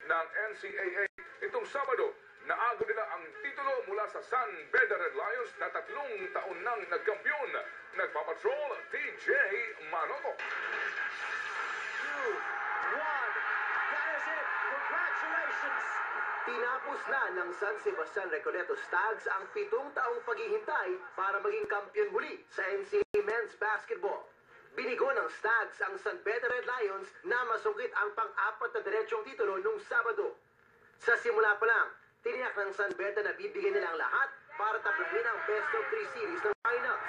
ng NCAA. Itong Sabado, naago nila ang titulo mula sa San Beda Red Lions na 3 taon nang nagkampiyon. Nagpapatrol, TJ Manoto. 2, 1, that is it! Congratulations! Tinapos na ng San Sebastian Recoleto Stags ang 7 taong paghihintay para maging kampiyon muli sa NCAA Men's Basketball. Binigo ng Stags ang San Beda Red Lions na masungkit ang pang-4 na diretsong titulo nung Sabado. Sa simula pa lang, tiniyak ng San Beda na bibigyan nila ang lahat para taklahin ang best of 3 series ng finals.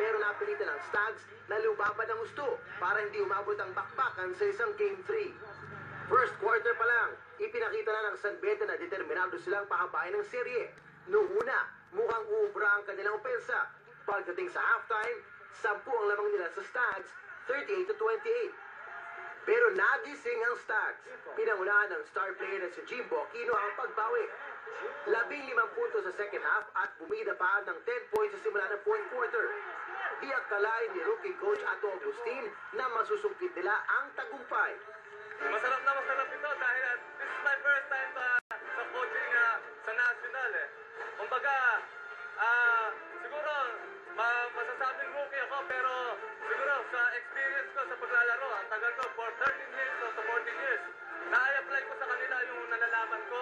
Pero napilitan ng Stags na lumaban ng gusto para hindi umabot ang bakbakan sa isang Game 3. First quarter pa lang, ipinakita na ng San Beda na determinado silang pahabain ng serye. Noong una, mukhang uubra ang kanilang opensa. Pagdating sa halftime, 10 ang lamang nila sa Stags, 38-28. Pero nagising ang Stags. Pinangunahan ng star player na si Jimbo Aquino ang pagbawi. 15 puntos sa second half at bumida pa ng 10 points sa simula ng fourth quarter. Di akalain ni rookie coach Ato Agustin na masusungkit nila ang tagumpay. Masarap ito dahil this is my first time sa coaching sa national eh. Kumbaga, siguro masasabing rookie ako pero siguro sa experience ko sa paglalaro, ang tagal ko for 13 years to 14 years. Na-apply ko sa kanila yung nalalaman ko.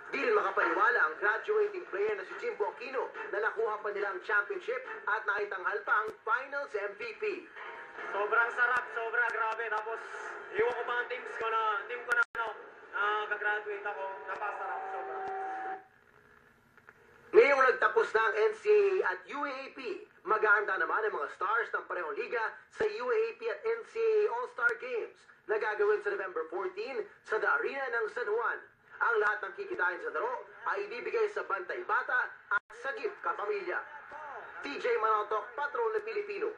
Di rin makapaniwala ang graduating player na si Jimbo Aquino na nakuha pa nila ang championship at naitanghal pa ang finals MVP. Sobrang sarap, sobrang grabe. Tapos, iwan ko pa ang team ko na kagraduate ako. Napasarap, sobrang. Ngayong nagtapos na ang NCAA at UAAP, maghahanda naman ang mga stars ng parehong liga sa UAAP at NCAA All-Star Games na gagawin sa November 14 sa The Arena ng San Juan. Ang lahat ng kikitain sa laro ay ibibigay sa Bantay Bata at Sagip Kapamilya. TJ Manotok, Patrol na Pilipino.